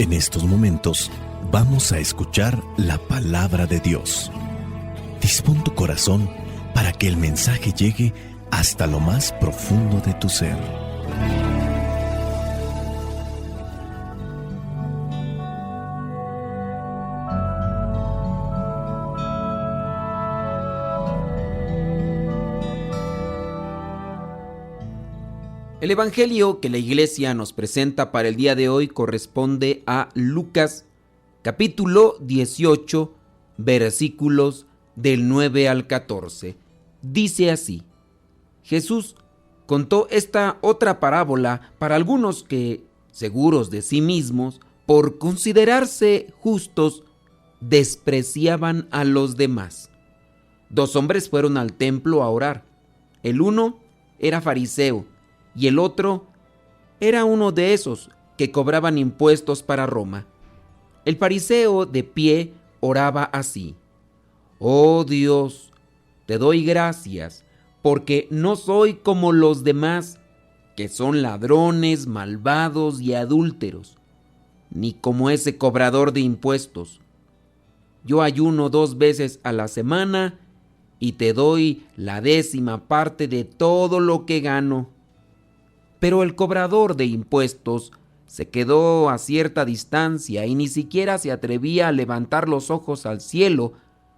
En estos momentos vamos a escuchar la palabra de Dios. Dispón tu corazón para que el mensaje llegue hasta lo más profundo de tu ser. El evangelio que la iglesia nos presenta para el día de hoy corresponde a Lucas, capítulo 18, versículos del 9 al 14. Dice así: Jesús contó esta otra parábola para algunos que, seguros de sí mismos, por considerarse justos, despreciaban a los demás. 2 hombres fueron al templo a orar. El uno era fariseo y el otro era uno de esos que cobraban impuestos para Roma. El fariseo de pie oraba así: Oh Dios, te doy gracias, porque no soy como los demás, que son ladrones, malvados y adúlteros, ni como ese cobrador de impuestos. Yo ayuno 2 veces a la semana y te doy la 10ª parte de todo lo que gano. Pero el cobrador de impuestos se quedó a cierta distancia y ni siquiera se atrevía a levantar los ojos al cielo,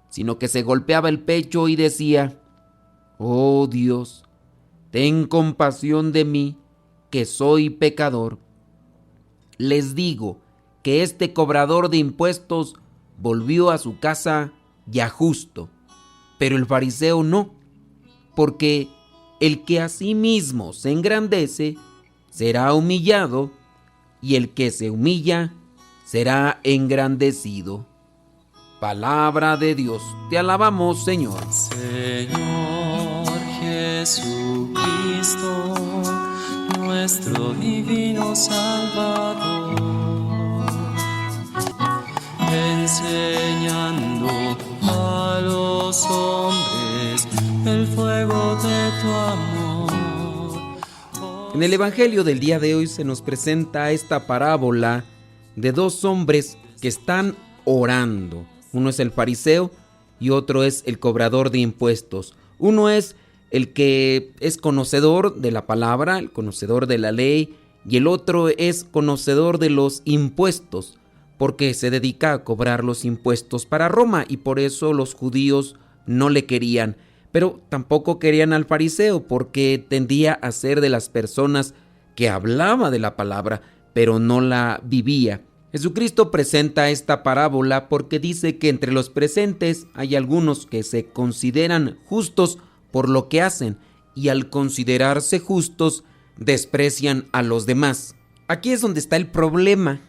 sino que se golpeaba el pecho y decía: Oh Dios, ten compasión de mí, que soy pecador. Les digo que este cobrador de impuestos volvió a su casa ya justo, pero el fariseo no, porque el que a sí mismo se engrandece será humillado, y el que se humilla será engrandecido. Palabra de Dios, te alabamos, Señor. Señor Jesucristo, nuestro divino Salvador, enseñando a los hombres el fuego de tu amor. En el evangelio del día de hoy se nos presenta esta parábola de 2 hombres que están orando. Uno es el fariseo y otro es el cobrador de impuestos. Uno es el que es conocedor de la palabra, el conocedor de la ley, y el otro es conocedor de los impuestos, porque se dedica a cobrar los impuestos para Roma, y por eso los judíos no le querían. Pero tampoco querían al fariseo, porque tendía a ser de las personas que hablaba de la palabra, pero no la vivía. Jesucristo presenta esta parábola porque dice que entre los presentes hay algunos que se consideran justos por lo que hacen, y al considerarse justos desprecian a los demás. Aquí es donde está el problema.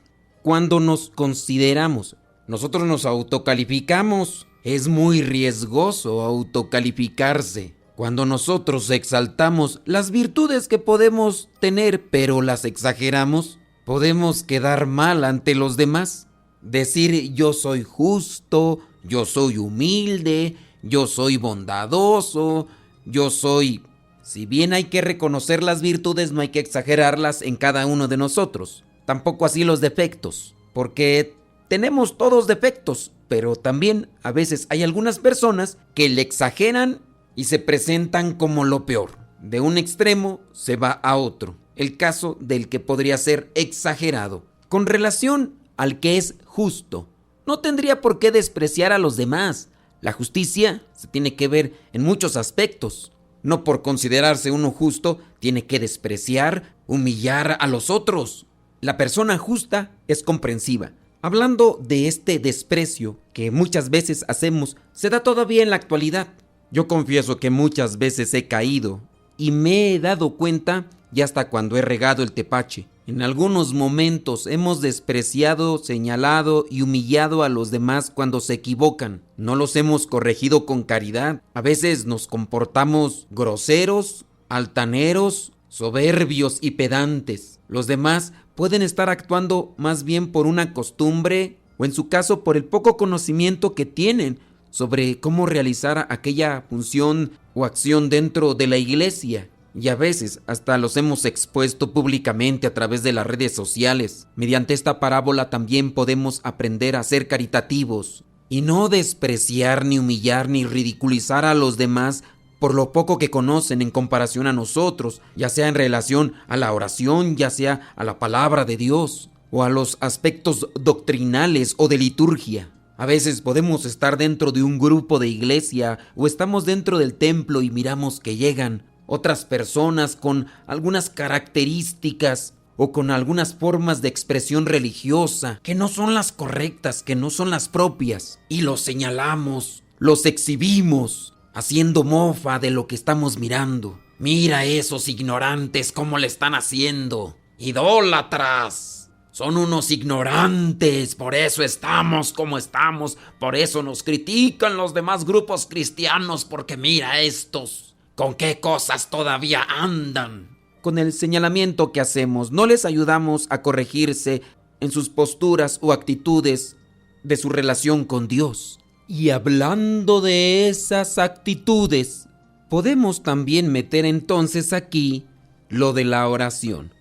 Cuando nos consideramos, nosotros nos autocalificamos. Es muy riesgoso autocalificarse. Cuando nosotros exaltamos las virtudes que podemos tener, pero las exageramos, podemos quedar mal ante los demás. Decir yo soy justo, yo soy humilde, yo soy bondadoso, yo soy... Si bien hay que reconocer las virtudes, no hay que exagerarlas en cada uno de nosotros. Tampoco así los defectos, porque tenemos todos defectos, pero también a veces hay algunas personas que le exageran y se presentan como lo peor. De un extremo se va a otro. El caso del que podría ser exagerado. Con relación al que es justo, no tendría por qué despreciar a los demás. La justicia se tiene que ver en muchos aspectos. No por considerarse uno justo, tiene que despreciar, humillar a los otros. La persona justa es comprensiva. Hablando de este desprecio que muchas veces hacemos, se da todavía en la actualidad. Yo confieso que muchas veces he caído y me he dado cuenta ya hasta cuando he regado el tepache. En algunos momentos hemos despreciado, señalado y humillado a los demás cuando se equivocan. No los hemos corregido con caridad. A veces nos comportamos groseros, altaneros, soberbios y pedantes. Los demás pueden estar actuando más bien por una costumbre o en su caso por el poco conocimiento que tienen sobre cómo realizar aquella función o acción dentro de la iglesia. y a veces hasta los hemos expuesto públicamente a través de las redes sociales. Mediante esta parábola también podemos aprender a ser caritativos y no despreciar, ni humillar, ni ridiculizar a los demás por lo poco que conocen en comparación a nosotros, ya sea en relación a la oración, ya sea a la palabra de Dios o a los aspectos doctrinales o de liturgia. A veces podemos estar dentro de un grupo de iglesia o estamos dentro del templo y miramos que llegan otras personas con algunas características o con algunas formas de expresión religiosa que no son las correctas, que no son las propias, y los señalamos, los exhibimos, haciendo mofa de lo que estamos mirando. Mira esos ignorantes cómo le están haciendo. ¡Idólatras! Son unos ignorantes, por eso estamos como estamos, por eso nos critican los demás grupos cristianos, porque mira estos, ¿con qué cosas todavía andan? Con el señalamiento que hacemos, no les ayudamos a corregirse en sus posturas o actitudes de su relación con Dios. Y hablando de esas actitudes, podemos también meter entonces aquí lo de la oración.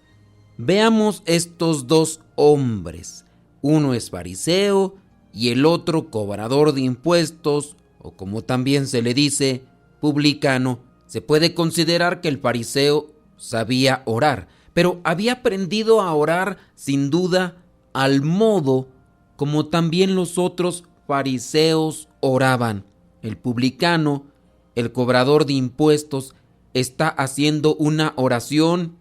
Veamos estos dos hombres. Uno es fariseo y el otro cobrador de impuestos, o como también se le dice, publicano. Se puede considerar que el fariseo sabía orar, pero había aprendido a orar sin duda al modo como también los otros fariseos oraban. El publicano, el cobrador de impuestos, está haciendo una oración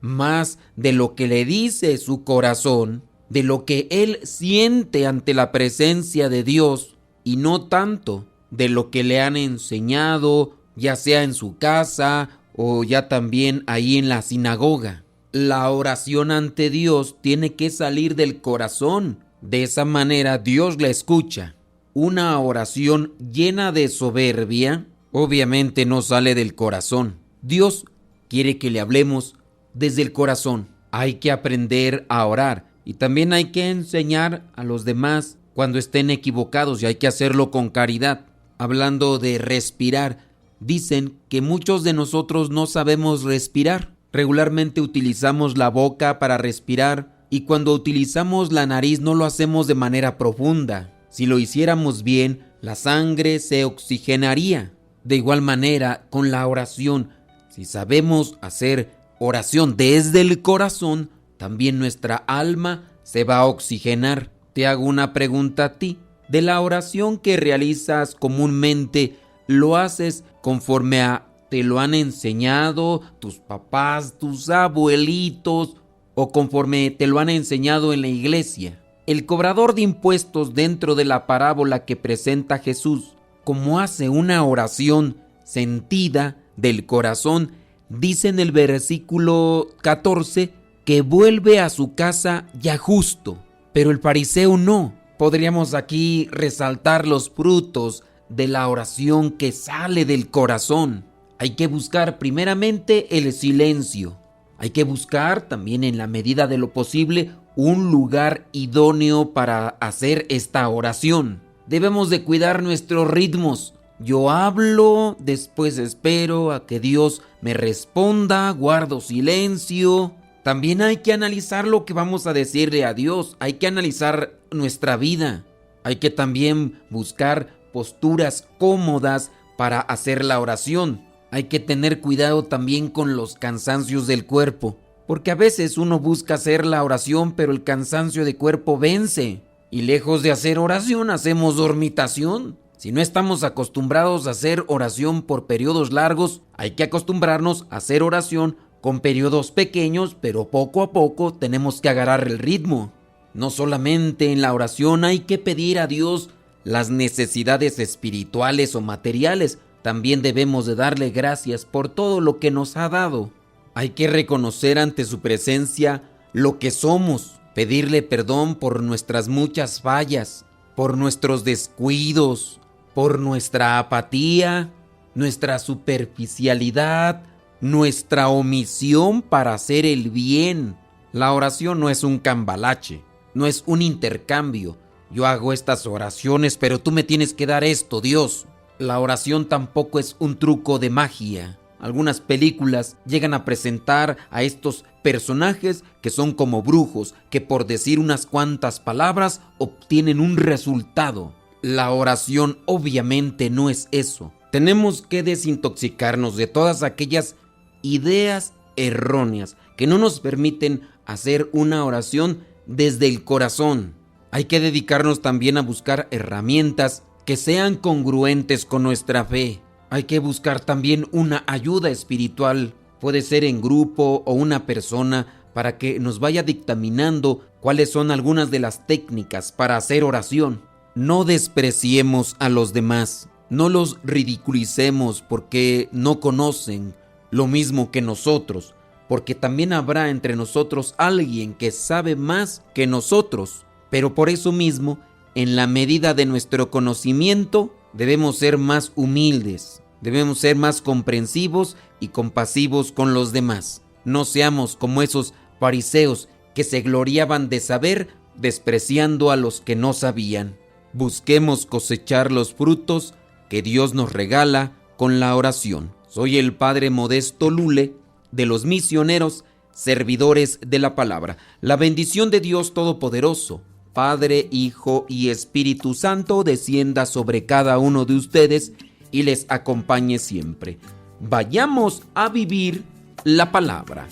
más de lo que le dice su corazón, de lo que él siente ante la presencia de Dios, y no tanto de lo que le han enseñado, ya sea en su casa o ya también ahí en la sinagoga. La oración ante Dios tiene que salir del corazón. De esa manera Dios la escucha. Una oración llena de soberbia obviamente no sale del corazón. Dios quiere que le hablemos desde el corazón. Hay que aprender a orar y también hay que enseñar a los demás cuando estén equivocados, y hay que hacerlo con caridad. Hablando de respirar, dicen que muchos de nosotros no sabemos respirar. Regularmente utilizamos la boca para respirar y cuando utilizamos la nariz no lo hacemos de manera profunda. Si lo hiciéramos bien, la sangre se oxigenaría. De igual manera, con la oración, si sabemos hacer oración desde el corazón, también nuestra alma se va a oxigenar. Te hago una pregunta a ti. De la oración que realizas comúnmente, ¿lo haces conforme a te lo han enseñado tus papás, tus abuelitos, o conforme te lo han enseñado en la iglesia? El cobrador de impuestos dentro de la parábola que presenta Jesús, como hace una oración sentida del corazón, dice en el versículo 14 que vuelve a su casa ya justo, pero el fariseo no. Podríamos aquí resaltar los frutos de la oración que sale del corazón. Hay que buscar primeramente el silencio. Hay que buscar también en la medida de lo posible un lugar idóneo para hacer esta oración. Debemos de cuidar nuestros ritmos. Yo hablo, después espero a que Dios me responda, guardo silencio. También hay que analizar lo que vamos a decirle a Dios. Hay que analizar nuestra vida. Hay que también buscar posturas cómodas para hacer la oración. Hay que tener cuidado también con los cansancios del cuerpo, porque a veces uno busca hacer la oración, pero el cansancio de cuerpo vence. Y lejos de hacer oración, hacemos dormitación. Si no estamos acostumbrados a hacer oración por periodos largos, hay que acostumbrarnos a hacer oración con periodos pequeños, pero poco a poco tenemos que agarrar el ritmo. No solamente en la oración hay que pedir a Dios las necesidades espirituales o materiales, también debemos de darle gracias por todo lo que nos ha dado. Hay que reconocer ante su presencia lo que somos, pedirle perdón por nuestras muchas fallas, por nuestros descuidos, por nuestra apatía, nuestra superficialidad, nuestra omisión para hacer el bien. La oración no es un cambalache, no es un intercambio. Yo hago estas oraciones, pero tú me tienes que dar esto, Dios. La oración tampoco es un truco de magia. Algunas películas llegan a presentar a estos personajes que son como brujos, que por decir unas cuantas palabras obtienen un resultado. La oración obviamente no es eso. Tenemos que desintoxicarnos de todas aquellas ideas erróneas que no nos permiten hacer una oración desde el corazón. Hay que dedicarnos también a buscar herramientas que sean congruentes con nuestra fe. Hay que buscar también una ayuda espiritual, puede ser en grupo o una persona, para que nos vaya dictaminando cuáles son algunas de las técnicas para hacer oración. No despreciemos a los demás, no los ridiculicemos porque no conocen lo mismo que nosotros, porque también habrá entre nosotros alguien que sabe más que nosotros, pero por eso mismo, en la medida de nuestro conocimiento, debemos ser más humildes, debemos ser más comprensivos y compasivos con los demás. No seamos como esos fariseos que se gloriaban de saber, despreciando a los que no sabían. Busquemos cosechar los frutos que Dios nos regala con la oración. Soy el Padre Modesto Lule, de los misioneros servidores de la palabra. La bendición de Dios Todopoderoso, Padre, Hijo y Espíritu Santo, descienda sobre cada uno de ustedes y les acompañe siempre. Vayamos a vivir la palabra.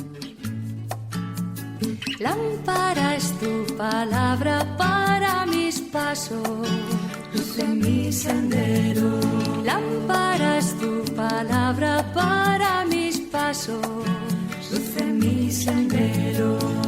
Lámpara es tu palabra para mis pasos, luz en mi sendero. Lámpara es tu palabra para mis pasos, luz en mi sendero.